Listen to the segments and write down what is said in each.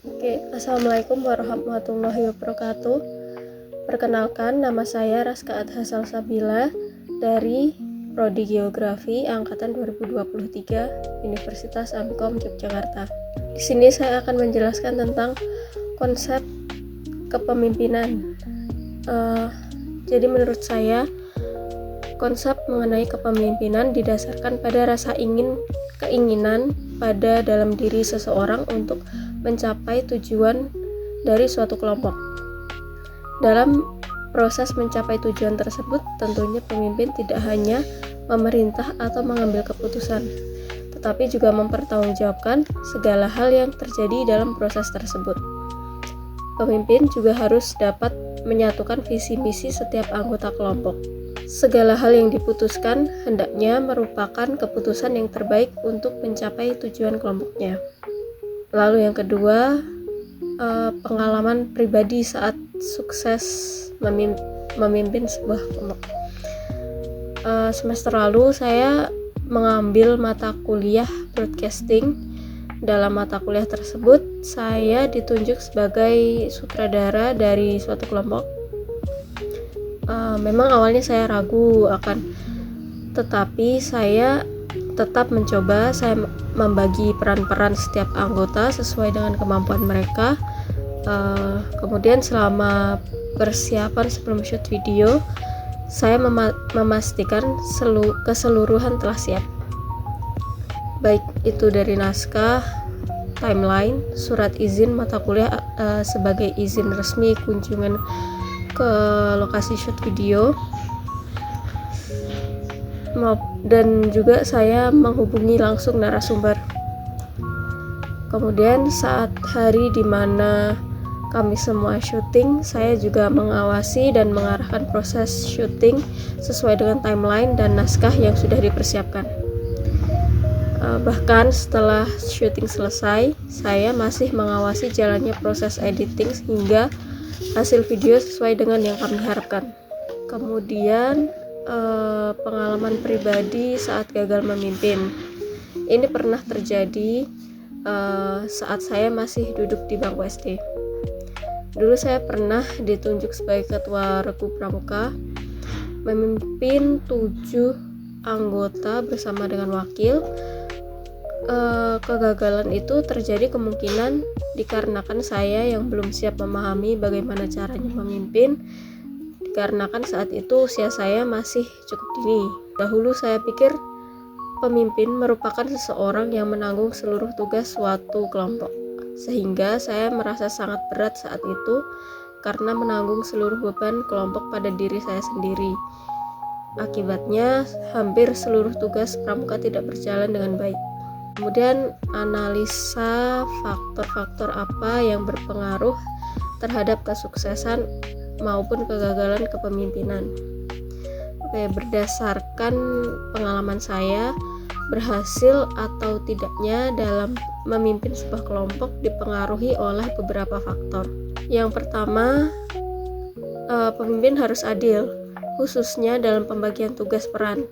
Oke, Assalamualaikum warahmatullahi wabarakatuh. Perkenalkan, nama saya Raska Adha Salsabila dari Prodi Geografi Angkatan 2023 Universitas Amkom Yogyakarta. Di sini saya akan menjelaskan tentang konsep kepemimpinan. Jadi menurut saya, konsep mengenai kepemimpinan didasarkan pada rasa keinginan pada dalam diri seseorang untuk mencapai tujuan dari suatu kelompok. Dalam proses mencapai tujuan tersebut, tentunya pemimpin tidak hanya memerintah atau mengambil keputusan, tetapi juga mempertanggungjawabkan segala hal yang terjadi dalam proses tersebut. Pemimpin juga harus dapat menyatukan visi misi setiap anggota kelompok. Segala hal yang diputuskan hendaknya merupakan keputusan yang terbaik untuk mencapai tujuan kelompoknya. Lalu yang kedua, pengalaman pribadi saat sukses memimpin sebuah kelompok. Semester lalu saya mengambil mata kuliah broadcasting. Dalam mata kuliah tersebut, saya ditunjuk sebagai sutradara dari suatu kelompok. Memang awalnya saya ragu tetapi saya tetap mencoba. Saya membagi peran-peran setiap anggota sesuai dengan kemampuan mereka. Kemudian selama persiapan sebelum shoot video, saya memastikan keseluruhan telah siap, baik itu dari naskah, timeline, surat izin mata kuliah sebagai izin resmi kunjungan ke lokasi shoot video, dan juga saya menghubungi langsung narasumber. Kemudian saat hari di mana kami semua syuting, saya juga mengawasi dan mengarahkan proses syuting sesuai dengan timeline dan naskah yang sudah dipersiapkan. Bahkan setelah syuting selesai, saya masih mengawasi jalannya proses editing hingga hasil video sesuai dengan yang kami harapkan. Kemudian pengalaman pribadi saat gagal memimpin. Ini pernah terjadi saat saya masih duduk di bangku SD. Dulu saya pernah ditunjuk sebagai ketua Regu Pramuka, memimpin 7 anggota bersama dengan wakil. Kegagalan itu terjadi kemungkinan dikarenakan saya yang belum siap memahami bagaimana caranya memimpin, dikarenakan saat itu usia saya masih cukup dini. Dahulu saya pikir pemimpin merupakan seseorang yang menanggung seluruh tugas suatu kelompok, sehingga saya merasa sangat berat saat itu karena menanggung seluruh beban kelompok pada diri saya sendiri. Akibatnya hampir seluruh tugas pramuka tidak berjalan dengan baik. Kemudian analisa faktor-faktor apa yang berpengaruh terhadap kesuksesan maupun kegagalan kepemimpinan. Berdasarkan pengalaman saya, berhasil atau tidaknya dalam memimpin sebuah kelompok dipengaruhi oleh beberapa faktor. Yang pertama, pemimpin harus adil, khususnya dalam pembagian tugas peran.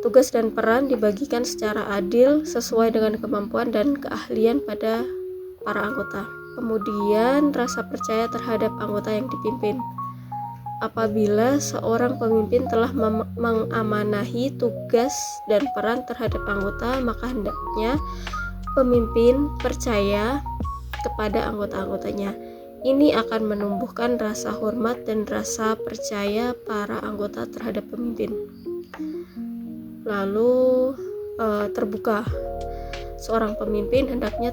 Tugas dan peran dibagikan secara adil sesuai dengan kemampuan dan keahlian pada para anggota. Kemudian rasa percaya terhadap anggota yang dipimpin. Apabila seorang pemimpin telah mengamanahi tugas dan peran terhadap anggota, maka hendaknya pemimpin percaya kepada anggota-anggotanya. Ini akan menumbuhkan rasa hormat dan rasa percaya para anggota terhadap pemimpin. Lalu terbuka. Seorang pemimpin hendaknya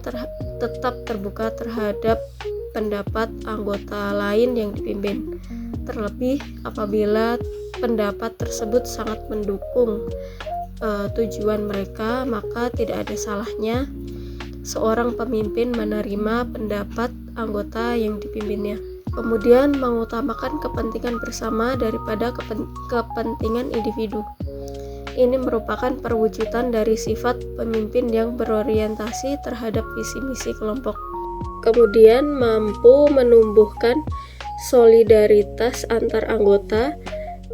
tetap terbuka terhadap pendapat anggota lain yang dipimpin. Terlebih apabila pendapat tersebut sangat mendukung tujuan mereka, maka tidak ada salahnya seorang pemimpin menerima pendapat anggota yang dipimpinnya. Kemudian mengutamakan kepentingan bersama daripada kepentingan individu. Ini merupakan perwujudan dari sifat pemimpin yang berorientasi terhadap visi misi kelompok. Kemudian mampu menumbuhkan solidaritas antar anggota.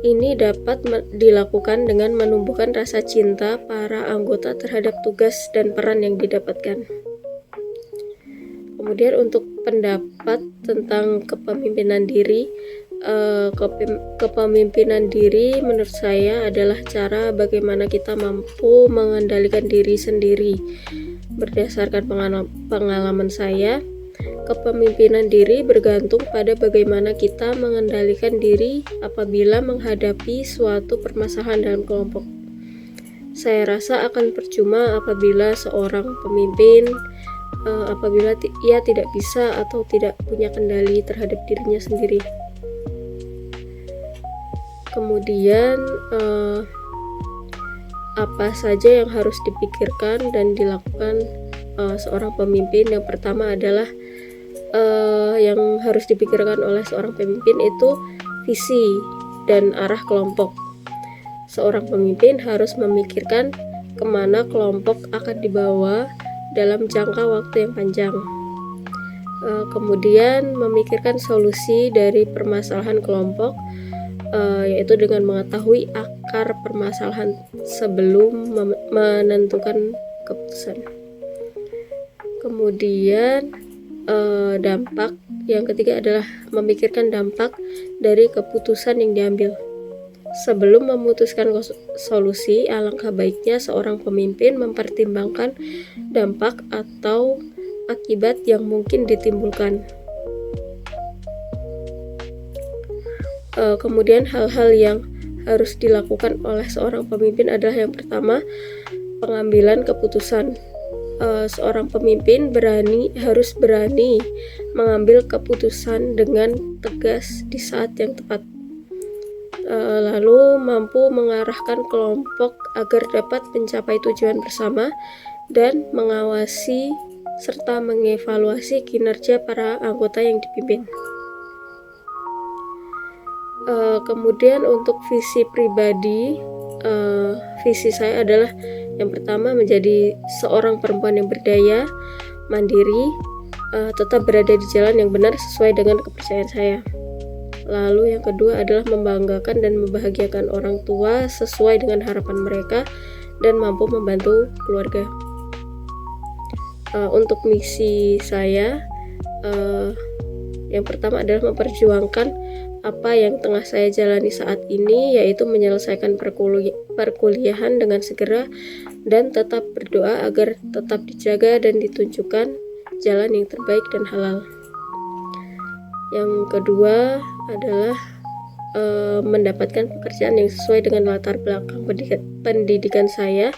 Ini dapat dilakukan dengan menumbuhkan rasa cinta para anggota terhadap tugas dan peran yang didapatkan. Kemudian untuk pendapat tentang kepemimpinan diri, kepemimpinan diri menurut saya adalah cara bagaimana kita mampu mengendalikan diri sendiri. Berdasarkan pengalaman saya, kepemimpinan diri bergantung pada bagaimana kita mengendalikan diri apabila menghadapi suatu permasalahan dalam kelompok. Saya rasa akan percuma apabila seorang pemimpin apabila ia tidak bisa atau tidak punya kendali terhadap dirinya sendiri. Kemudian apa saja yang harus dipikirkan dan dilakukan seorang pemimpin? Yang pertama adalah yang harus dipikirkan oleh seorang pemimpin itu visi dan arah kelompok. Seorang pemimpin harus memikirkan kemana kelompok akan dibawa dalam jangka waktu yang panjang. Kemudian memikirkan solusi dari permasalahan kelompok, yaitu dengan mengetahui akar permasalahan sebelum menentukan keputusan. Kemudian dampak yang ketiga adalah memikirkan dampak dari keputusan yang diambil. Sebelum memutuskan solusi, alangkah baiknya seorang pemimpin mempertimbangkan dampak atau akibat yang mungkin ditimbulkan. Kemudian hal-hal yang harus dilakukan oleh seorang pemimpin adalah yang pertama, pengambilan keputusan. Seorang pemimpin harus berani mengambil keputusan dengan tegas di saat yang tepat. Lalu mampu mengarahkan kelompok agar dapat mencapai tujuan bersama dan mengawasi serta mengevaluasi kinerja para anggota yang dipimpin. Kemudian untuk visi pribadi, visi saya adalah yang pertama menjadi seorang perempuan yang berdaya, mandiri, tetap berada di jalan yang benar sesuai dengan kepercayaan saya. Lalu yang kedua adalah membanggakan dan membahagiakan orang tua sesuai dengan harapan mereka dan mampu membantu keluarga. Untuk misi saya, yang pertama adalah memperjuangkan apa yang tengah saya jalani saat ini, yaitu menyelesaikan perkuliahan dengan segera dan tetap berdoa agar tetap dijaga dan ditunjukkan jalan yang terbaik dan halal. Yang kedua adalah mendapatkan pekerjaan yang sesuai dengan latar belakang pendidikan saya,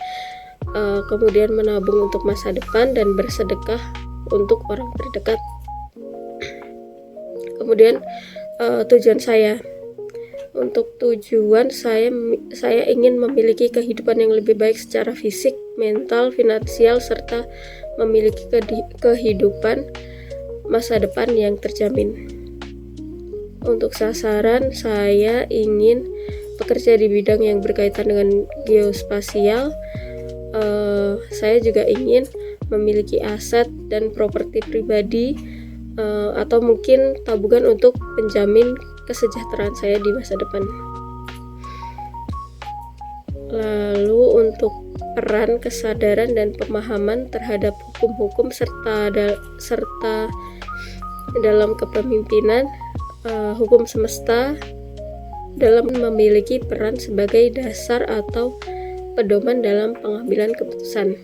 kemudian menabung untuk masa depan dan bersedekah untuk orang terdekat. Kemudian tujuan saya, untuk tujuan saya ingin memiliki kehidupan yang lebih baik secara fisik, mental, finansial, serta memiliki kehidupan masa depan yang terjamin. Untuk sasaran, saya ingin bekerja di bidang yang berkaitan dengan geospasial. Saya juga ingin memiliki aset dan properti pribadi, atau mungkin tabungan untuk penjamin kesejahteraan saya di masa depan. Lalu untuk peran, kesadaran, dan pemahaman terhadap hukum-hukum serta dalam kepemimpinan, hukum semesta dalam memiliki peran sebagai dasar atau pedoman dalam pengambilan keputusan.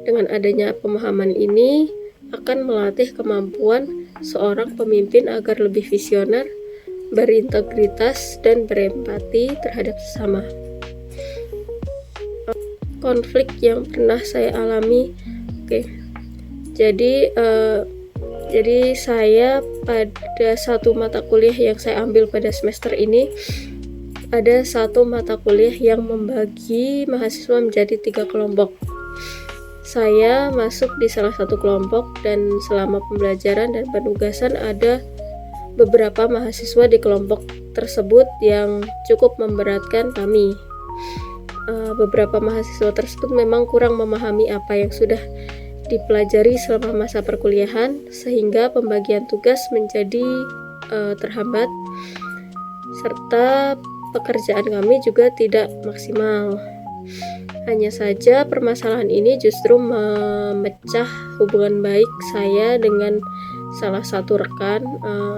Dengan adanya pemahaman ini akan melatih kemampuan seorang pemimpin agar lebih visioner, berintegritas, dan berempati terhadap sesama. Konflik yang pernah saya alami, jadi saya pada satu mata kuliah yang saya ambil pada semester ini, ada satu mata kuliah yang membagi mahasiswa menjadi 3 kelompok. Saya masuk di salah satu kelompok, dan selama pembelajaran dan penugasan ada beberapa mahasiswa di kelompok tersebut yang cukup memberatkan kami. Beberapa mahasiswa tersebut memang kurang memahami apa yang sudah dipelajari selama masa perkuliahan, sehingga pembagian tugas menjadi terhambat, serta pekerjaan kami juga tidak maksimal. Hanya saja permasalahan ini justru memecah hubungan baik saya dengan salah satu rekan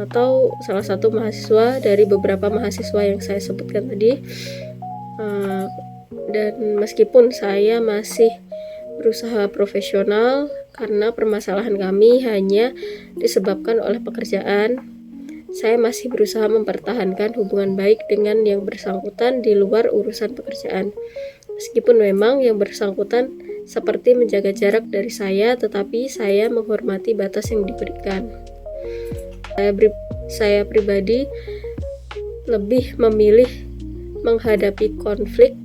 atau salah satu mahasiswa dari beberapa mahasiswa yang saya sebutkan tadi. Dan meskipun saya masih berusaha profesional, karena permasalahan kami hanya disebabkan oleh pekerjaan, saya masih berusaha mempertahankan hubungan baik dengan yang bersangkutan di luar urusan pekerjaan. Meskipun memang yang bersangkutan seperti menjaga jarak dari saya, tetapi saya menghormati batas yang diberikan. Saya pribadi lebih memilih menghadapi konflik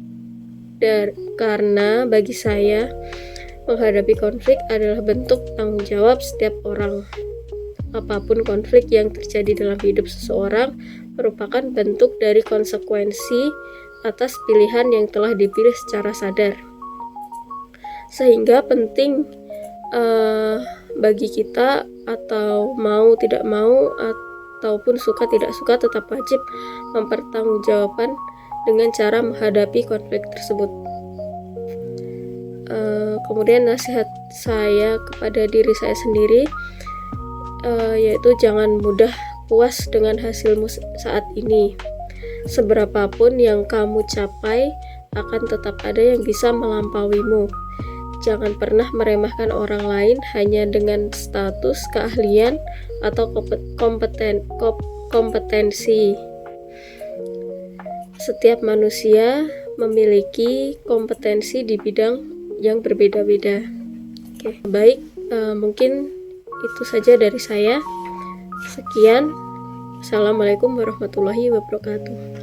karena bagi saya menghadapi konflik adalah bentuk tanggung jawab setiap orang. Apapun konflik yang terjadi dalam hidup seseorang merupakan bentuk dari konsekuensi atas pilihan yang telah dipilih secara sadar. Sehingga penting bagi kita, atau mau tidak mau ataupun suka tidak suka, tetap wajib mempertanggungjawabkan dengan cara menghadapi konflik tersebut. Kemudian nasihat saya kepada diri saya sendiri yaitu jangan mudah puas dengan hasilmu saat ini. Seberapapun yang kamu capai, akan tetap ada yang bisa melampauimu. Jangan pernah meremehkan orang lain hanya dengan status, keahlian, atau kompetensi. Setiap manusia memiliki kompetensi di bidang yang berbeda-beda. Oke, baik, mungkin itu saja dari saya. Sekian. Assalamualaikum warahmatullahi wabarakatuh.